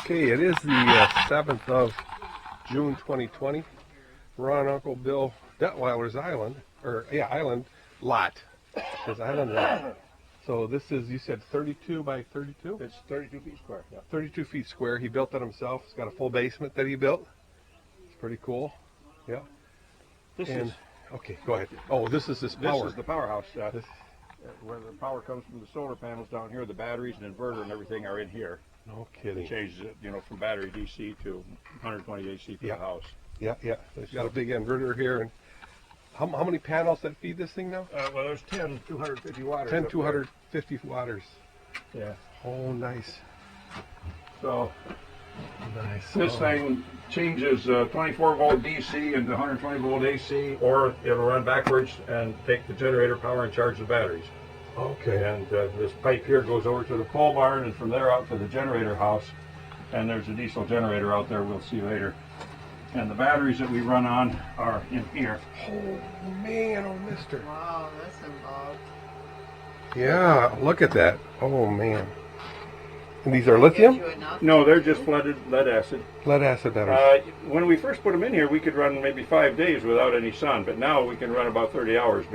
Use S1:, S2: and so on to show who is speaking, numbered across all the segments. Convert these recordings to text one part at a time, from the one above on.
S1: Okay, it is the 7th of June 2020. We're on Uncle Bill Detweiler's island, island lot. His island lot. So this is, you said 32 by 32?
S2: It's 32 feet square. Yeah.
S1: 32 feet square. He built that himself. He's got a full basement that he built. It's pretty cool. Yeah. Okay, go ahead. Oh, this is this power.
S2: This is the powerhouse. Where the power comes from the solar panels down here, the batteries and inverter and everything are in here.
S1: No kidding.
S2: It changes it, from battery DC to 120 AC for the house.
S1: Yeah. He's got a big inverter here. And how many panels that feed this thing now?
S2: Well, there's 10 250 watters.
S1: 10 250 watters.
S2: Yeah.
S1: Oh, nice.
S2: So
S1: nice.
S2: This thing changes 24 volt DC into 120 volt AC, or it'll run backwards and take the generator power and charge the batteries.
S1: Okay.
S2: And this pipe here goes over to the pole barn, and from there out to the generator house. And there's a diesel generator out there we'll see later. And the batteries that we run on are in here.
S1: Oh man, oh mister.
S3: Wow, that's involved.
S1: Yeah, look at that. Oh man. And these are lithium?
S2: No, they're just flooded lead acid.
S1: Lead acid batteries.
S2: When we first put them in here, we could run maybe 5 days without any sun, but now we can run about 30 hours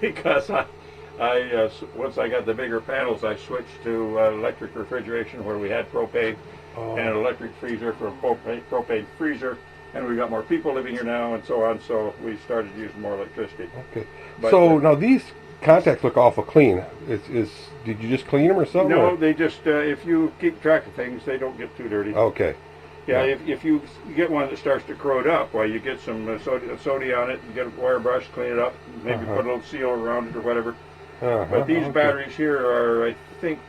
S2: because once I got the bigger panels, I switched to electric refrigeration where we had propane and an electric freezer for a propane freezer, and we got more people living here now and so on, so we started using more electricity.
S1: Okay.
S2: But,
S1: so now these contacts look awful clean. Did you just clean them or something?
S2: No,
S1: or?
S2: they just, if you keep track of things, they don't get too dirty.
S1: Okay.
S2: Yeah, if you get one that starts to corrode up, well, you get some soda on it, you get a wire brush, clean it up, maybe put a little seal around it or whatever. But these batteries here are, I think,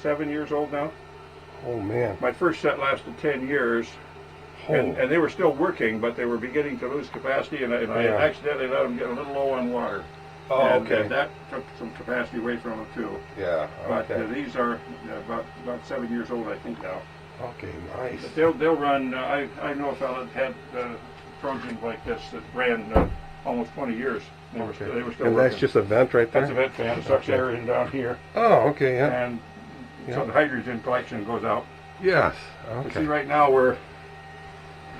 S2: 7 years old now.
S1: Oh, man.
S2: My first set lasted 10 years, and they were still working, but they were beginning to lose capacity, and I accidentally let them get a little low on water.
S1: Oh,
S2: and that took some capacity away from them, too.
S1: Yeah, okay.
S2: But these are about 7 years old, I think, now.
S1: Okay, nice.
S2: But they'll run, I know a fellow that had Trojans like this that ran almost 20 years. They were still
S1: And
S2: working.
S1: that's just a vent right there?
S2: That's a vent fan. It sucks air in down here.
S1: Oh, okay, yeah.
S2: And so the hydrogen collection goes out.
S1: Yes,
S2: You
S1: okay.
S2: see right now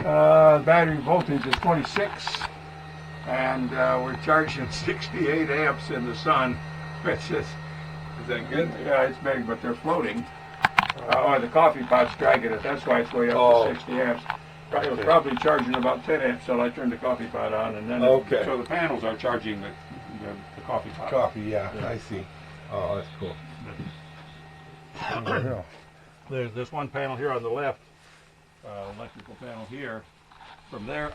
S2: battery voltage is 26, and we're charging 68 amps in the sun, which is that good? Yeah, it's big, but they're floating. The coffee pot's dragging it. That's why it's way up to 60 amps. It was probably charging about 10 amps till I turned the coffee pot on, and then so the panels are charging the coffee pot.
S1: Coffee, yeah, I see. Oh, that's cool.
S2: There's this one panel here on the left, electrical panel here. From there,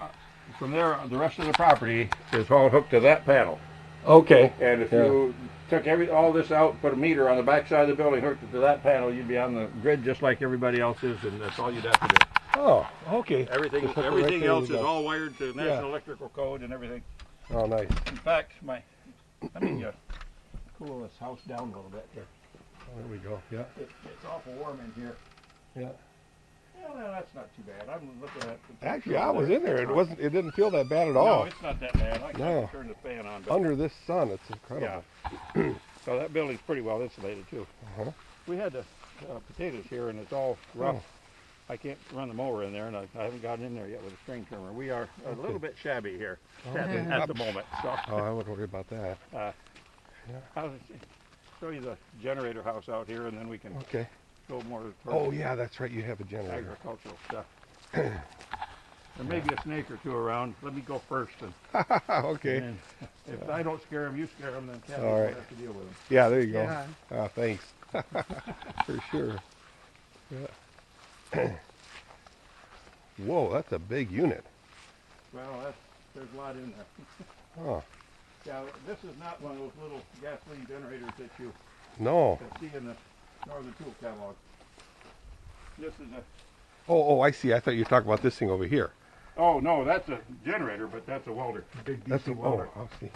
S2: the rest of the property is all hooked to that panel.
S1: Okay.
S2: And if you took all this out and put a meter on the back side of the building, hooked it to that panel, you'd be on the grid just like everybody else is, and that's all you'd have to do.
S1: Oh, okay.
S2: Everything else is all wired to National Electrical Code and everything.
S1: Oh, nice.
S2: In fact, let me cool this house down a little bit here.
S1: Oh, there we go. Yeah.
S2: It's awful warm in here.
S1: Yeah.
S2: Well, that's not too bad. I'm looking at.
S1: Actually, I was in there. It didn't feel that bad at all.
S2: No, it's not that bad. I can turn the fan on. But
S1: under this sun, it's incredible.
S2: Yeah. So that building's pretty well insulated too. We had the potatoes here, and it's all rough. I can't run the mower in there, and I haven't gotten in there yet with a string trimmer. We are a little bit shabby here at the moment. So.
S1: I wouldn't worry about that.
S2: I'll show you the generator house out here, and then we can go more.
S1: Oh yeah, that's right. You have a generator.
S2: Agricultural stuff. There may be a snake or two around. Let me go first.
S1: Okay.
S2: And if I don't scare them, you scare them, then Kathy
S1: All
S2: will
S1: right.
S2: have to deal with them.
S1: Yeah, there you go.
S3: Yeah.
S1: Thanks. For sure. Yeah. Whoa, that's a big unit.
S2: Well, there's a lot in there.
S1: Oh.
S2: Yeah, this is not one of those little gasoline generators that you
S1: No.
S2: can see in the Northern Tool catalog. This is a...
S1: Oh, I see. I thought you were talking about this thing over here.
S2: Oh, no, that's a generator, but that's a welder. Big DC welder.
S1: Oh, I see.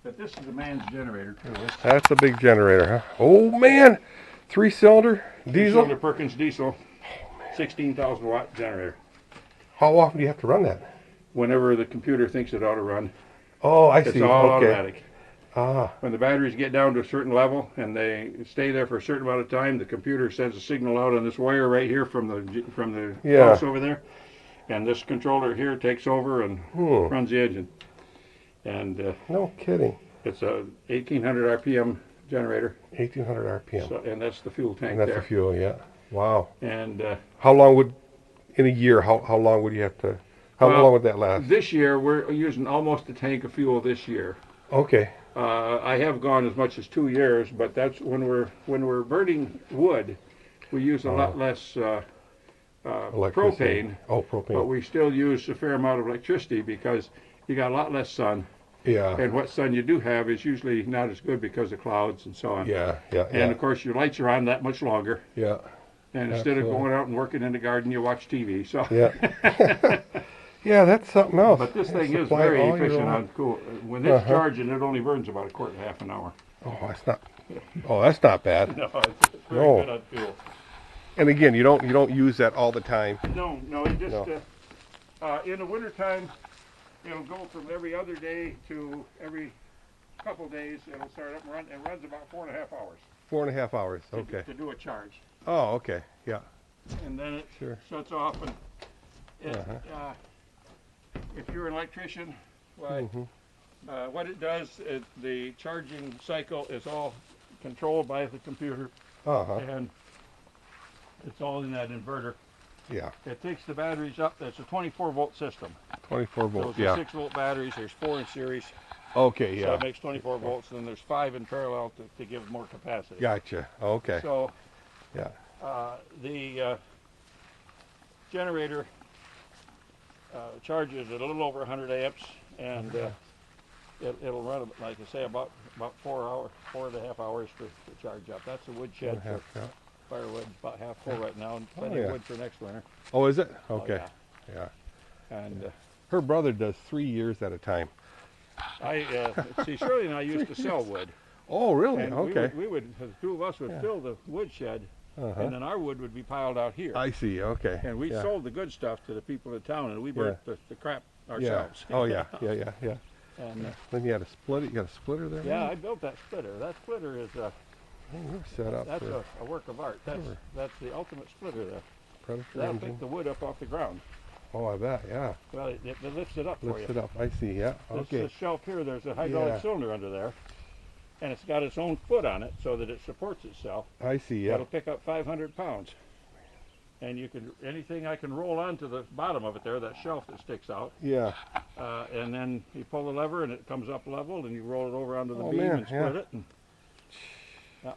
S2: But this is a man's generator, too.
S1: That's a big generator, huh? Oh, man. 3-cylinder diesel?
S2: 3-cylinder Perkins diesel. 16,000 watt generator.
S1: How often do you have to run that?
S2: Whenever the computer thinks it ought to run.
S1: Oh, I see.
S2: It's all automatic.
S1: Ah,
S2: When the batteries get down to a certain level and they stay there for a certain amount of time, the computer sends a signal out on this wire right here from the
S1: Yeah.
S2: house over there, and this controller here takes over and runs the engine. And
S1: no kidding.
S2: it's a 1800 RPM generator.
S1: 1800 RPM.
S2: So, and that's the fuel tank
S1: And that's
S2: there.
S1: the fuel, yeah. Wow.
S2: And
S1: How long would, in a year, how long would you have to, how long would that last?
S2: this year we're using almost a tank of fuel this year.
S1: Okay.
S2: I have gone as much as 2 years, but that's when we're burning wood, we use a lot less
S1: Electricity.
S2: propane,
S1: Oh,
S2: but
S1: propane.
S2: we still use a fair amount of electricity because you got a lot less sun,
S1: Yeah.
S2: and what sun you do have is usually not as good because of clouds and so on.
S1: Yeah, yeah,
S2: And
S1: yeah.
S2: of course your lights are on that much longer,
S1: Yeah.
S2: and instead of
S1: Absolutely.
S2: going out and working in the garden, you watch TV. So.
S1: Yeah. Yeah, that's something else.
S2: But this
S1: Yeah,
S2: thing is
S1: supply
S2: very
S1: all your
S2: efficient
S1: own-
S2: on cool. When it's
S1: Uh-huh.
S2: charging, it only burns about a quarter and a half an hour.
S1: Oh, that's not. Oh, that's not bad.
S2: No, it's very
S1: No.
S2: good on fuel.
S1: And again, you don't use that all the time.
S2: No, it just
S1: No.
S2: in the wintertime, it'll go from every other day to every couple days. It'll start up and run. It runs about 4.5 hours
S1: 4.5 hours. Okay.
S2: to do a charge,
S1: Oh, okay. Yeah.
S2: and then it
S1: Sure.
S2: shuts off. And it,
S1: Uh-huh.
S2: if you're an electrician, why?
S1: Mhm.
S2: What it does, the charging cycle is all controlled by the computer,
S1: Uh-huh.
S2: and it's all in that inverter.
S1: Yeah.
S2: It takes the batteries up. It's a 24-volt system.
S1: 24 volts.
S2: Those are
S1: Yeah.
S2: 6-volt batteries. There's 4 in series,
S1: Okay.
S2: so
S1: Yeah.
S2: it makes 24 volts. And then there's 5 in parallel to give more capacity.
S1: Gotcha. Okay.
S2: So
S1: Yeah.
S2: the generator charges at a little over 100 amps, and it'll run, like I say, about 4.5 hours to charge up. That's a wood shed for
S1: Yeah.
S2: firewood, about half full right now, and plenty
S1: yeah.
S2: of wood for next winter.
S1: Oh, is it?
S2: Oh,
S1: Okay. Yeah.
S2: And
S1: Her brother does 3 years at a time.
S2: I see, Shirley and I used to sell wood.
S1: Oh, really?
S2: And
S1: Okay.
S2: we would, the two of us would fill the wood shed,
S1: Uh-huh.
S2: and then our wood would be piled out here.
S1: I see. Okay.
S2: And we
S1: yeah.
S2: sold the good stuff to the people in town, and we burnt the crap
S1: Yeah.
S2: ourselves.
S1: Oh, yeah. Yeah. Yeah. Yeah.
S2: And
S1: Then you had to split it. You got a splitter there.
S2: yeah,
S1: man?
S2: I built that splitter. That splitter is
S1: Oh, you're set up
S2: that's
S1: for
S2: a work of art. That's
S1: Sure.
S2: that's the ultimate splitter there.
S1: Predator
S2: That'll
S1: engine.
S2: pick the wood up off the ground.
S1: Oh, I bet. Yeah.
S2: Well, it lifts it up for
S1: Lifts
S2: you.
S1: it up. I see. Yeah. Okay.
S2: This shelf here, there's a hydraulic
S1: Yeah.
S2: cylinder under there, and it's got its own foot on it so that it supports itself.
S1: I see. Yeah.
S2: That'll pick up 500 pounds. And you can, anything I can roll onto the bottom of it there, that shelf that sticks out,
S1: Yeah.
S2: and then you pull the lever and it comes up level, and you roll it over onto the
S1: Oh,
S2: beam
S1: man,
S2: and split
S1: yeah.
S2: it. And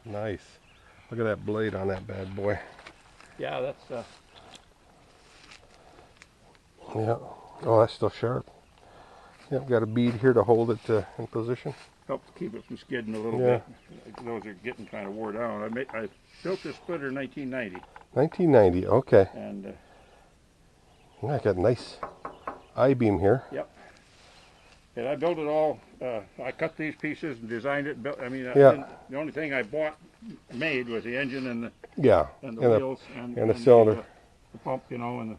S1: Nice. Look at that blade on that bad boy.
S2: yeah, that's
S1: Yeah. Oh, that's still sharp. Yep. Got a bead here to hold it in position.
S2: helps keep it from skidding a little
S1: Yeah.
S2: bit. Those are getting kind of wore down. I built this splitter in 1990,
S1: 1990. Okay.
S2: and
S1: Yeah, got a nice I-beam here.
S2: yep. And I built it all. I cut these pieces and designed it. And built. I mean,
S1: Yeah.
S2: the only thing I made was the engine and the
S1: Yeah.
S2: and the
S1: And a-
S2: wheels and
S1: and a cylinder.
S2: the pump, you know, and the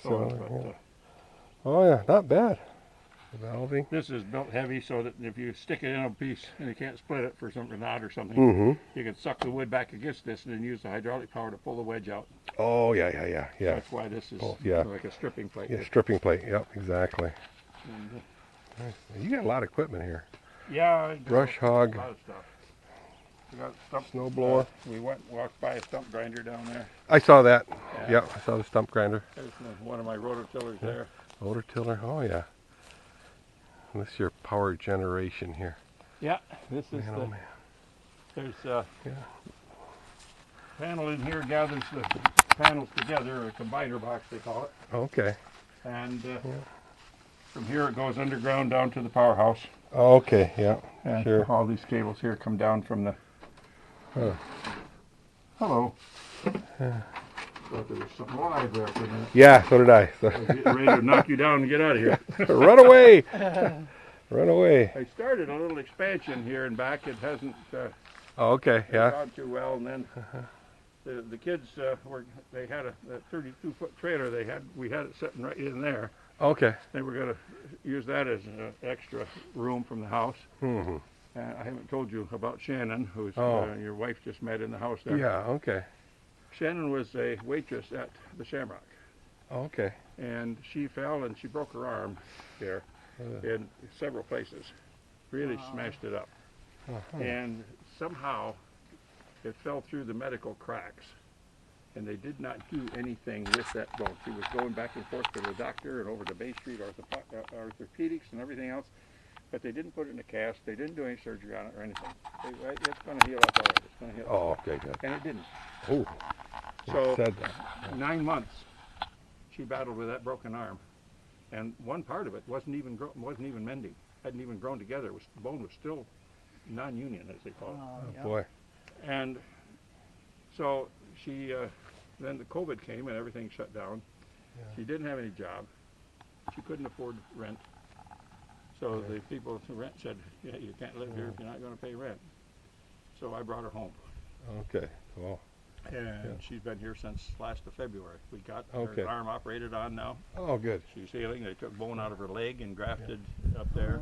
S2: so on.
S1: Cylinder,
S2: But
S1: yeah. Oh yeah, not bad. Valving.
S2: this is built heavy so that if you stick it in a piece and you can't split it for something knot or something,
S1: Mm-hmm.
S2: you can suck the wood back against this and then use the hydraulic power to pull the wedge out.
S1: Oh yeah, yeah, yeah, yeah.
S2: That's why this is
S1: Oh, yeah.
S2: like a stripping plate.
S1: Yeah, stripping plate. Yep, exactly.
S2: And,
S1: Nice. You got a lot of equipment here.
S2: yeah, I do
S1: Brush hog,
S2: a lot of stuff. We got stump
S1: snow blower.
S2: We walked by a stump grinder down there.
S1: I saw that.
S2: Yeah.
S1: Yep, I saw the stump grinder.
S2: There's one of my rototillers there.
S1: Motor tiller. Oh yeah. And this is your power generation here.
S2: Yeah, this is
S1: Man,
S2: the.
S1: oh man.
S2: There's
S1: Yeah.
S2: panel in here gathers the panels together, a combiner box they call it,
S1: Okay.
S2: and from here it goes underground down to the powerhouse.
S1: Okay. Yeah.
S2: And
S1: Sure.
S2: all these cables here come down from the.
S1: Huh.
S2: Hello. Thought there was something live there for a minute.
S1: Yeah. So did I. So.
S2: I was getting ready to knock you down and get out of here.
S1: Run away! Run away!
S2: I started a little expansion here and back. It hasn't
S1: Oh, okay. Yeah.
S2: gone too well, and then the kids they had a 32-foot trailer. We had it sitting right in there.
S1: Okay.
S2: They were going to use that as extra room from the house.
S1: Mm-hmm.
S2: I haven't told you about Shannon, who's your wife just met in the house there.
S1: Yeah, okay.
S2: Shannon was a waitress at the Shamrock,
S1: Okay.
S2: and she fell and she broke her arm here in several places. Really smashed it up. And somehow it fell through the medical cracks, and they did not do anything with that bone. She was going back and forth to the doctor and over to Bay Street orthopedics and everything else, but they didn't put it in a cast. They didn't do any surgery on it or anything. It's going to heal up all right. It's going to heal up.
S1: Oh, okay, good.
S2: And it didn't.
S1: Oh,
S2: So
S1: said that.
S2: 9 months she battled with that broken arm, and one part of it wasn't even mending. Hadn't even grown together. The bone was still non-union, as they call it.
S1: Oh, boy.
S2: And so she, then the COVID came and everything shut down.
S1: Yeah.
S2: She didn't have any job. She couldn't afford rent. So the people who rent said, yeah, you can't live here if you're not going to pay rent. So I brought her home.
S1: Okay, cool.
S2: And she's been here since last of February. We got
S1: Okay.
S2: her arm operated on now.
S1: Oh, good.
S2: She's healing. They took bone out of her leg and grafted up there.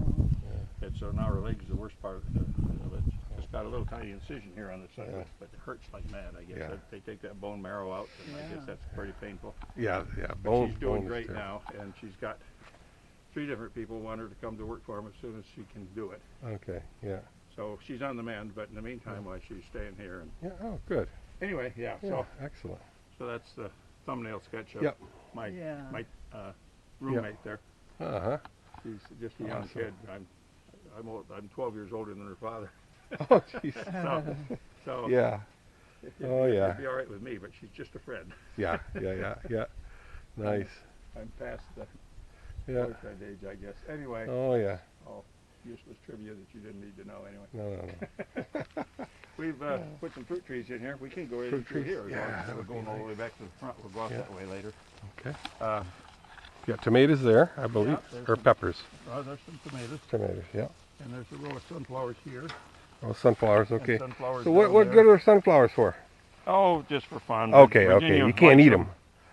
S2: And so now her leg's the worst part of it. It's got a little tiny incision here on the side, but it hurts like mad, I guess.
S1: Yeah.
S2: They take that bone marrow out, and I guess that's pretty painful.
S1: Yeah, yeah.
S2: But she's doing great now, and she's got 3 different people want her to come to work for them as soon as she can do it.
S1: Okay, yeah.
S2: So she's on the mend, but in the meantime, while she's staying here. And
S1: Yeah, oh, good.
S2: anyway,
S1: Yeah,
S2: so
S1: excellent.
S2: that's the thumbnail sketch of
S1: Yep.
S2: my roommate there.
S1: Uh-huh.
S2: She's just a young kid. I'm 12 years older than her father.
S1: Oh, jeez.
S2: So
S1: Yeah. Oh, yeah.
S2: It'd be all right with me, but she's just a friend.
S1: Yeah, yeah. Nice.
S2: I'm past the
S1: Yeah.
S2: boyfriend age, I guess. Anyway,
S1: Oh, yeah.
S2: all useless trivia that you didn't need to know anyway.
S1: No.
S2: We've put some fruit trees in here. We can go right
S1: Fruit
S2: through
S1: trees?
S2: here.
S1: Yeah, that
S2: We're
S1: would
S2: going
S1: be
S2: all the
S1: nice.
S2: way back to the front. We'll go out that way later.
S1: Okay.
S2: Uh,
S1: You got tomatoes there, I believe,
S2: there's
S1: or
S2: some-
S1: peppers.
S2: there's some tomatoes,
S1: Tomatoes, yeah.
S2: and there's a row of sunflowers here.
S1: Oh, sunflowers,
S2: and
S1: okay.
S2: sunflowers
S1: So what
S2: down
S1: what
S2: there.
S1: good are sunflowers for?
S2: Oh, just for fun.
S1: Okay,
S2: Virginia
S1: okay. You can't
S2: likes
S1: eat
S2: them.
S1: them.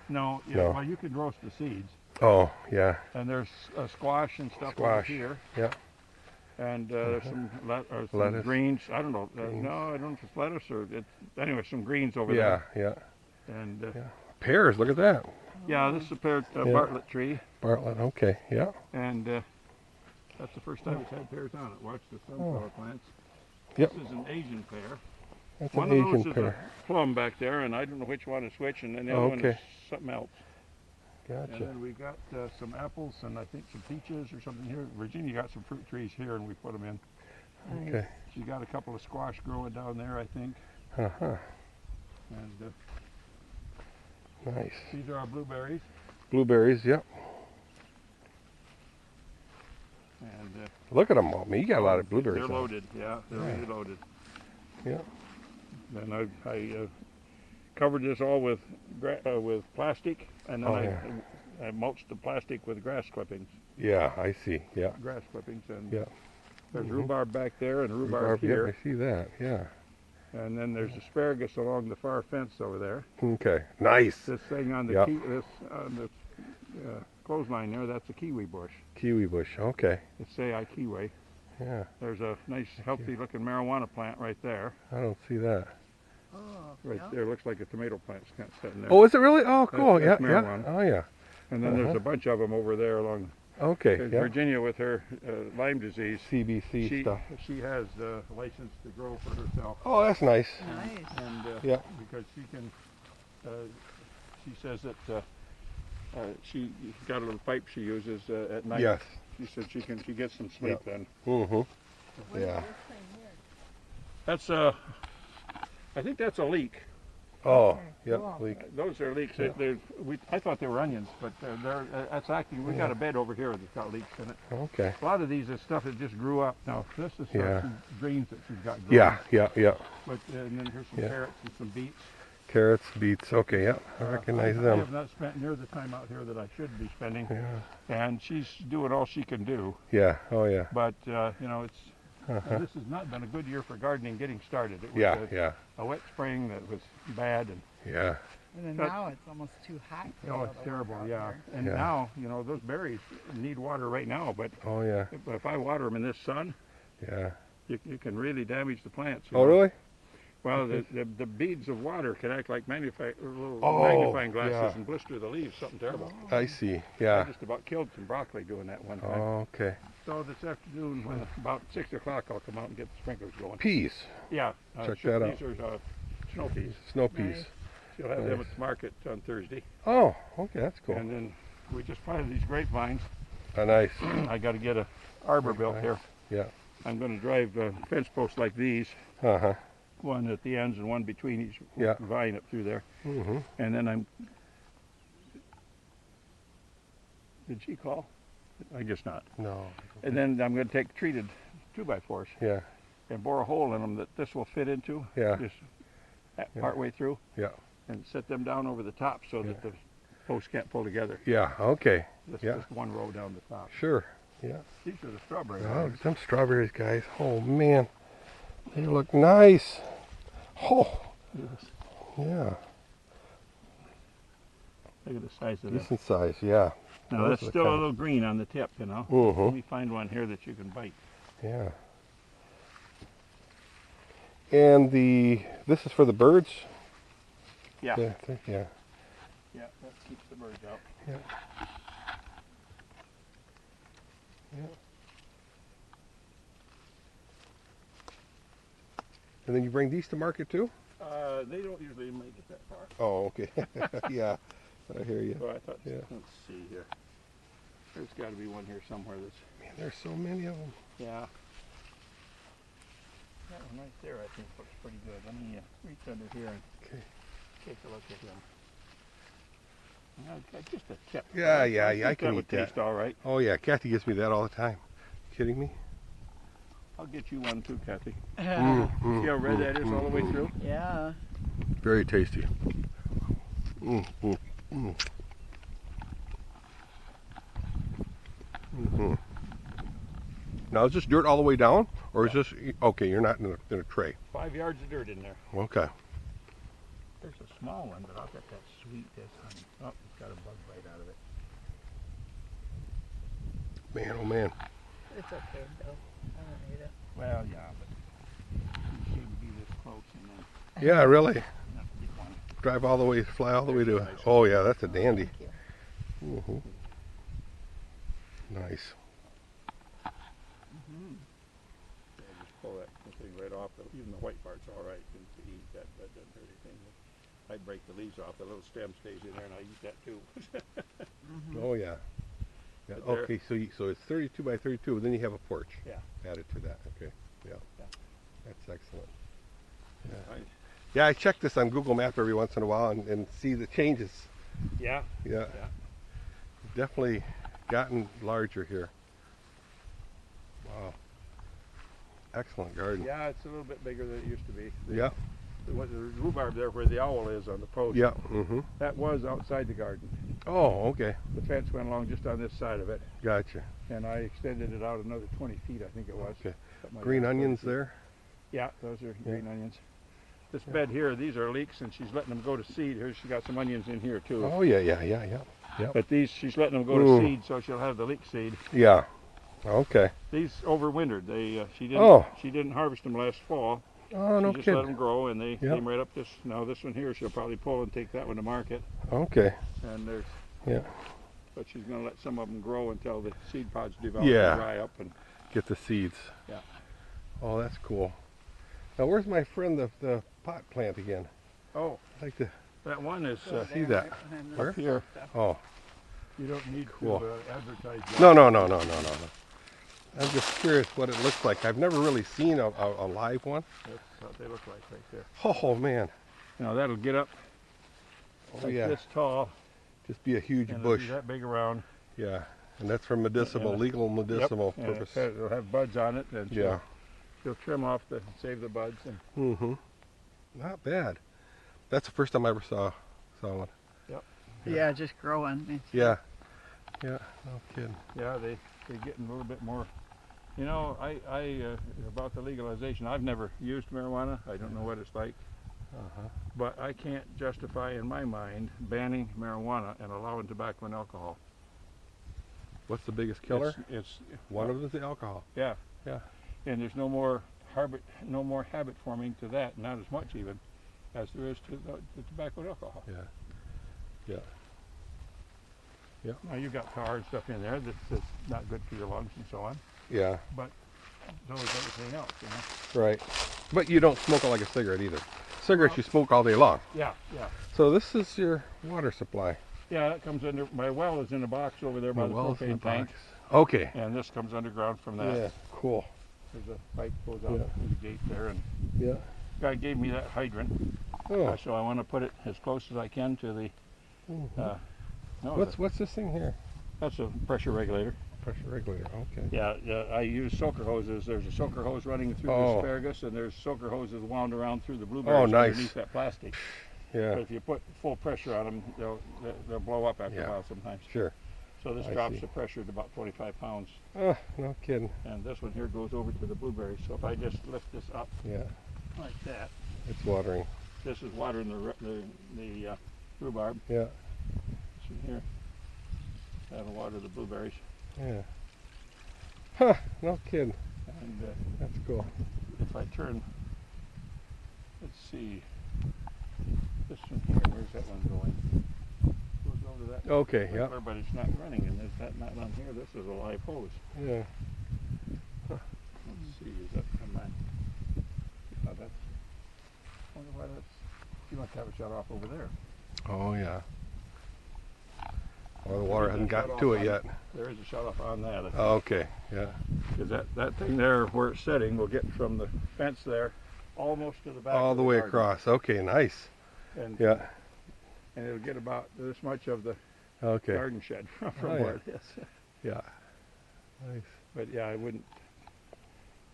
S2: No,
S1: No.
S2: well, you can roast the seeds.
S1: Oh, yeah.
S2: And there's squash and stuff over
S1: Squash.
S2: here.
S1: Yeah.
S2: And there's some
S1: Lettuce.
S2: greens. I don't know.
S1: Greens.
S2: No, I don't know if it's lettuce or anyway, some greens over
S1: Yeah,
S2: there.
S1: yeah.
S2: And
S1: Yeah. Pears, look at that.
S2: yeah, this is a pear Bartlett tree,
S1: Bartlett, okay, yeah.
S2: and that's the first time it's had pears on it. Watch the sunflower plants.
S1: Yep.
S2: This is an Asian pear.
S1: That's
S2: One
S1: an
S2: of those
S1: Asian
S2: is
S1: pear.
S2: a plum back there, and I don't know which one is which, and then the other one is
S1: Okay.
S2: something else. And
S1: Gotcha.
S2: then we got some apples and I think some peaches or something here. Virginia got some fruit trees here, and we put them in.
S1: Okay.
S2: She got a couple of squash growing down there, I think.
S1: Uh-huh.
S2: And
S1: Nice.
S2: these are our blueberries.
S1: Blueberries, yep.
S2: And
S1: Look at them all. You got a lot of blueberries.
S2: they're
S1: on.
S2: loaded, yeah, they're really loaded.
S1: Yeah.
S2: Then I covered this all with plastic, and then I mulched the plastic with grass clippings.
S1: Yeah, I see. Yeah.
S2: Grass clippings, and
S1: Yeah.
S2: there's rhubarb back there and rhubarb
S1: Rhubarb,
S2: here,
S1: yeah, I see that. Yeah.
S2: and then there's asparagus along the far fence over there.
S1: Okay. Nice.
S2: This thing on the
S1: Yep.
S2: clothesline there, that's a kiwi bush.
S1: Kiwi bush. Okay.
S2: It's Sei kiwi.
S1: Yeah.
S2: There's a nice, healthy-looking marijuana plant right there.
S1: I don't see that.
S2: Right there, looks like a tomato plant's kind of sitting there.
S1: Oh, is it really? Oh, cool.
S2: that's
S1: Yeah. Yeah.
S2: marijuana.
S1: Oh, yeah.
S2: And then there's a bunch of them over there along.
S1: Okay.
S2: There's
S1: Yeah.
S2: Virginia with her Lyme disease.
S1: CBC stuff.
S2: She has a license to grow for herself,
S1: Oh, that's nice.
S3: Nice.
S2: and
S1: Yeah.
S2: because she can, she says that she got a little pipe she uses at night.
S1: Yes.
S2: She said she gets some sleep then.
S1: Mm-hmm.
S3: What is
S1: Yeah.
S3: this thing here?
S2: That's I think that's a leek.
S1: Oh, yep.
S3: Cool.
S1: Leek.
S2: Those are leeks.
S1: Yeah.
S2: I thought they were onions, but that's actually, we got a bed over here that's got leeks in it.
S1: Okay.
S2: A lot of these is stuff that just grew up. Now, this is
S1: Yeah.
S2: some greens that she's got growing.
S1: Yeah. Yeah. Yeah.
S2: But, and then here's some
S1: Yeah.
S2: carrots and some beets.
S1: Carrots, beets. Okay. Yep. I recognize
S2: I
S1: them.
S2: have not spent near the time out here that I should be spending.
S1: Yeah.
S2: And she's doing all she can do.
S1: Yeah. Oh, yeah.
S2: But, it's,
S1: Uh-huh.
S2: this has not been a good year for gardening getting started. It was
S1: Yeah. Yeah.
S2: a wet spring that was bad. And
S1: Yeah.
S3: And then
S2: But-
S3: now it's almost too hot. for
S2: oh,
S3: all
S2: it's
S3: the
S2: terrible,
S3: work out
S2: yeah.
S3: there.
S2: And
S1: Yeah.
S2: now, those berries need water right now. But
S1: Oh, yeah.
S2: if I water them in this sun,
S1: Yeah.
S2: you can really damage the plants.
S1: Oh, really?
S2: Well, the beads of water can act like little
S1: Oh,
S2: magnifying glasses
S1: yeah.
S2: and blister the leaves. Something terrible.
S1: I see.
S2: I
S1: Yeah.
S2: just about killed some broccoli doing that one time.
S1: Oh, okay.
S2: So this afternoon, when about 6 o'clock, I'll come out and get the sprinklers going.
S1: Peas.
S2: Yeah.
S1: Check that out.
S2: These are snow peas.
S1: Snow peas.
S3: Nice.
S2: You'll have them
S1: Nice.
S2: at the market on Thursday.
S1: Oh, okay. That's cool.
S2: And then we just planted these grapevines.
S1: Oh, nice.
S2: I got to get a arbor built here.
S1: Yeah.
S2: I'm going to drive fence posts like these,
S1: Uh-huh.
S2: one at the ends and one between each
S1: Yeah.
S2: vine up through there.
S1: Mm-hmm.
S2: And then did she call? I guess not.
S1: No.
S2: And then I'm going to take treated 2x4s
S1: Yeah.
S2: and bore a hole in them that this will fit into.
S1: Yeah.
S2: Just
S1: Yeah.
S2: part way through.
S1: Yeah.
S2: And set them down over the top so that the posts can't pull together.
S1: Yeah. Okay. Yeah.
S2: Just one row down the top.
S1: Sure. Yeah.
S2: These are the strawberry
S1: Oh,
S2: vines.
S1: them strawberries, guys. Oh, man. They look nice. Oh,
S2: Yes.
S1: yeah.
S2: Look at the size of this.
S1: Decent size, yeah.
S2: Now
S1: Those
S2: that's
S1: are the
S2: still a
S1: kind.
S2: little green on the tip, you know. Let
S1: Mm-hmm.
S2: me find one here that you can bite.
S1: Yeah. And this is for the birds?
S2: Yeah.
S1: Yeah. I think, yeah.
S2: Yeah, that keeps the birds out.
S1: Yeah. And then you bring these to market too?
S2: They don't usually make it that far.
S1: Oh, okay. Yeah. I hear you.
S2: So I thought,
S1: Yeah.
S2: let's see here. There's got to be one here somewhere that's,
S1: Man, there's so many of them.
S2: yeah. That one right there I think looks pretty good. Let me reach under here and
S1: Okay.
S2: take a look at him. Just a tip.
S1: Yeah, yeah, yeah, I
S2: think
S1: can
S2: would
S1: eat that.
S2: taste all right.
S1: Oh, yeah. Kathy gives me that all the time. Kidding me?
S2: I'll get you one too, Kathy.
S1: Mm,
S2: See how red that is all the way through?
S3: Yeah.
S1: Very tasty. Now, is this dirt all the way down? Or is this, okay, you're not in a tray.
S2: 5 yards of dirt in there.
S1: Okay.
S2: There's a small one, but I'll get that sweet this honey. Oh, it's got a bug bite out of it.
S1: Man, oh man.
S3: It's okay, Bill. I don't need it.
S2: Well, yeah, but you seem to be this close and then
S1: Yeah, really.
S2: not get one.
S1: Drive all the way, fly all the way to, oh yeah, that's a dandy.
S3: Thank you.
S1: Mhm. Nice.
S2: Yeah, just pull that thing right off. Even the white part's all right to eat. That doesn't hurt anything. I break the leaves off. The little stem stays in there, and I eat that too.
S1: Oh yeah. Yeah.
S2: But there-
S1: Okay, so it's 32 by 32, and then you have a porch.
S2: Yeah.
S1: Added to that. Okay. Yeah.
S2: Yeah.
S1: That's excellent.
S2: I-
S1: Yeah, I check this on Google Map every once in a while and see the changes.
S2: yeah.
S1: Yeah.
S2: Yeah.
S1: Definitely gotten larger here. Wow. Excellent garden.
S2: Yeah, it's a little bit bigger than it used to be.
S1: Yeah.
S2: The rhubarb there where the owl is on the post.
S1: Yeah. Mm-hmm.
S2: That was outside the garden.
S1: Oh, okay.
S2: The fence went along just on this side of it,
S1: Gotcha.
S2: and I extended it out another 20 feet, I think it was.
S1: Okay.
S2: Something like
S1: Green
S2: that, 30
S1: onions
S2: feet.
S1: there.
S2: Yeah, those are green onions. This bed here, these are leeks, and she's letting them go to seed. Here, she got some onions in here too.
S1: Oh yeah, yeah, yeah, yeah. Yeah.
S2: But these, she's letting them go to
S1: Mm.
S2: seed, so she'll have the leek seed.
S1: Yeah. Okay.
S2: These overwintered.
S1: Oh.
S2: She didn't harvest them last fall.
S1: Oh, no
S2: She just let
S1: kidding.
S2: them grow, and they
S1: Yep.
S2: came right up this. Now this one here, she'll probably pull and take that one to market.
S1: Okay.
S2: And there's.
S1: Yeah.
S2: But she's going to let some of them grow until the seed pods develop
S1: Yeah.
S2: and dry up. And
S1: Get the seeds.
S2: Yeah.
S1: Oh, that's cool. Now, where's my friend, the pot plant again?
S2: oh,
S1: I'd like to
S2: that one is
S1: see that.
S3: And
S1: Where?
S2: up here.
S1: Oh.
S2: You don't need
S1: Cool.
S2: to advertise that.
S1: No. I'm just curious what it looks like. I've never really seen a live one.
S2: That's what they look like right there.
S1: Oh, man.
S2: Now that'll get up
S1: Oh,
S2: like
S1: yeah.
S2: this tall,
S1: Just be a huge
S2: and it'll
S1: bush.
S2: be that big around.
S1: Yeah. And that's for medicinal,
S2: And-
S1: legal medicinal
S2: Yep,
S1: purpose.
S2: and it'll have buds on it, and
S1: Yeah.
S2: she'll trim off save the buds. And
S1: Mm-hmm. Not bad. That's the first time I ever saw one.
S3: Yeah, just growing. It's-
S1: Yeah. Yeah. No kidding.
S2: yeah, they're getting a little bit more. You know, I about the legalization. I've never used marijuana. I don't know what it's like.
S1: Uh-huh.
S2: But I can't justify in my mind banning marijuana and allowing tobacco and alcohol.
S1: What's the biggest killer?
S2: It's
S1: One of them is the alcohol.
S2: yeah.
S1: Yeah.
S2: And there's no more no more habit forming to that, not as much even, as there is to the tobacco and alcohol.
S1: Yeah.
S2: Now you've got tar and stuff in there that's not good for your lungs and so on,
S1: Yeah.
S2: but so is everything else, you know.
S1: Right. But you don't smoke it like a cigarette either. Cigarettes you smoke all day long.
S2: Yeah.
S1: So this is your water supply.
S2: Yeah, that comes under, my well is in a box over there by the
S1: Well's in
S2: propane tank,
S1: Okay.
S2: and this comes underground from that.
S1: Yeah. Cool.
S2: There's a pipe goes out
S1: Yeah.
S2: through the gate there, and
S1: Yeah.
S2: guy gave me that hydrant,
S1: Oh.
S2: so I want to put it as close as I can to the.
S1: What's this thing here?
S2: That's a pressure regulator.
S1: Pressure regulator. Okay.
S2: Yeah. I use soaker hoses. There's a soaker hose running through the asparagus, and there's soaker hoses wound around through the blueberries
S1: nice.
S2: underneath that plastic.
S1: Yeah.
S2: But if you put full pressure on them, they'll blow up after a while sometimes.
S1: Sure.
S2: So this
S1: I
S2: drops
S1: see.
S2: the pressure to about 25 pounds.
S1: Oh, no kidding.
S2: And this one here goes over to the blueberries. So if I just lift this up
S1: Yeah.
S2: like that,
S1: It's watering.
S2: this is watering the rhubarb.
S1: Yeah.
S2: This one here, that'll water the blueberries.
S1: Yeah. Huh. No kidding.
S2: And
S1: That's cool.
S2: if I turn, let's see, this one here, where's that one going? Goes over that.
S1: Okay. Yeah.
S2: But it's not running, and there's that not on here. This is a live hose.
S1: Yeah.
S2: Let's see, is that come on? Oh, that's. I wonder why that's. You must have it shut off over there.
S1: Oh yeah. Well, the water
S2: There's
S1: hasn't
S2: a
S1: gotten
S2: shut
S1: to
S2: off
S1: it yet.
S2: There is a shut off on that.
S1: Oh, okay. Yeah.
S2: Because that thing there, where it's setting, will get from the fence there almost to the back.
S1: All
S2: of
S1: the way
S2: garden.
S1: across. Okay. Nice.
S2: And,
S1: Yeah.
S2: and it'll get about this much of the
S1: Okay.
S2: garden shed from
S1: Oh,
S2: where it is.
S1: Yeah. Nice.
S2: But yeah, I wouldn't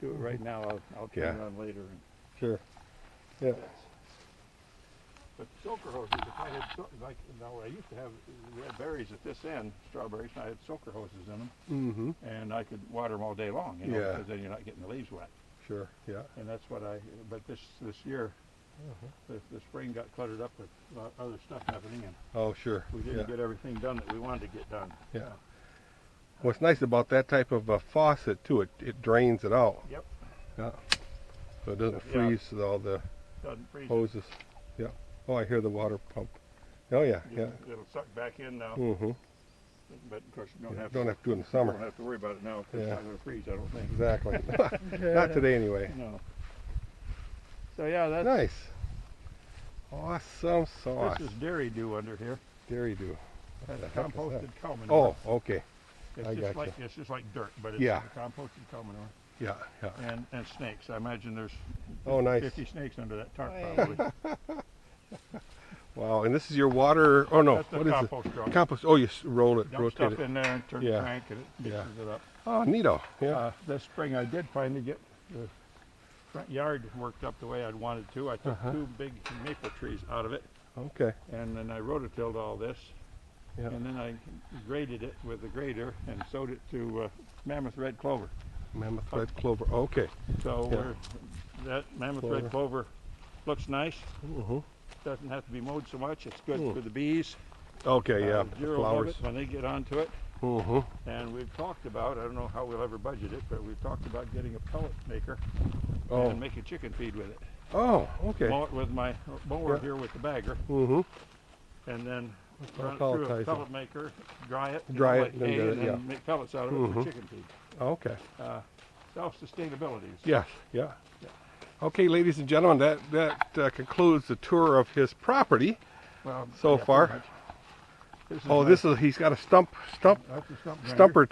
S2: do it right now. I'll turn it on later. And
S1: Sure. Yeah.
S2: But soaker hoses, if I had, like, now I used to have, we had berries at this end, strawberries, and I had soaker hoses in them,
S1: Mm-hmm.
S2: and I could water them all day long, you know,
S1: Yeah.
S2: because then you're not getting the leaves wet.
S1: Sure. Yeah.
S2: And that's what but this year, the spring got cluttered up with other stuff happening, and
S1: Oh, sure.
S2: we didn't get everything done that we wanted to get done.
S1: Yeah. What's nice about that type of faucet too, it drains it out.
S2: Yep.
S1: Yeah. So it doesn't
S2: Yeah.
S1: freeze with all the
S2: Doesn't freeze.
S1: hoses. Yeah. Oh, I hear the water pump. Oh yeah. Yeah.
S2: It'll suck back in now,
S1: Mm-hmm.
S2: but of course you don't have
S1: Don't
S2: to.
S1: have to do it in the
S2: You
S1: summer.
S2: don't have to worry about it now because it's
S1: Yeah.
S2: not going to freeze, I don't think.
S1: Exactly. Not today anyway.
S2: No. So yeah, that's.
S1: Nice. Awesome sauce.
S2: This is dairy dew under here.
S1: Dairy dew.
S2: That's
S1: the heck is
S2: composted cow manure.
S1: Oh, okay.
S2: it's
S1: I
S2: just
S1: gotcha.
S2: like it's just like dirt, but it's
S1: Yeah.
S2: composted cow manure
S1: Yeah. Yeah.
S2: and snakes. I imagine there's
S1: Oh, nice.
S2: 50 snakes under that tarp
S3: Right.
S2: probably.
S1: Wow. And this is your water. Oh no.
S2: That's the
S1: What is it?
S2: compost drum.
S1: Compost. Oh, you roll it,
S2: Dump
S1: rotate
S2: stuff
S1: it.
S2: in there and turn
S1: Yeah.
S2: the crank and it mixes it up.
S1: Oh, neato. Yeah.
S2: This spring I did finally get the front yard worked up the way I'd wanted to. I took 2 big maple trees out of it,
S1: Okay.
S2: and then I rototilled all this,
S1: Yeah.
S2: and then I graded it with the grader and sowed it to mammoth red clover.
S1: Mammoth red clover. Okay.
S2: So
S1: Yeah.
S2: that mammoth
S1: Clover.
S2: red clover looks nice.
S1: Mm-hmm.
S2: Doesn't have to be mowed so much. It's good for the bees.
S1: Okay. Yeah. The
S2: Zero love
S1: flowers.
S2: it when they get onto it.
S1: Mm-hmm.
S2: And we've talked about, I don't know how we'll ever budget it, but we've talked about getting a pellet maker
S1: Oh.
S2: and make a chicken feed with it.
S1: Oh. Okay.
S2: Mow it with my mower
S1: Yeah.
S2: here with the bagger,
S1: Mm-hmm.
S2: and then
S1: I'll
S2: run it through
S1: pelletize
S2: a
S1: it.
S2: pellet maker, dry it,
S1: Dry
S2: like
S1: it, then
S2: hay,
S1: get it,
S2: and then
S1: yeah.
S2: make pellets out of it
S1: Mhm.
S2: for chicken feed.
S1: Okay.
S2: Self-sustainability.
S1: Yes. Yeah.
S2: Yeah.
S1: Okay, ladies and gentlemen, that concludes the tour of his property.
S2: Well,
S1: So
S2: yeah,
S1: far.
S2: pretty much. This is
S1: Oh,
S2: my-
S1: this is he's got a
S2: that's a stump grinder.
S1: stumper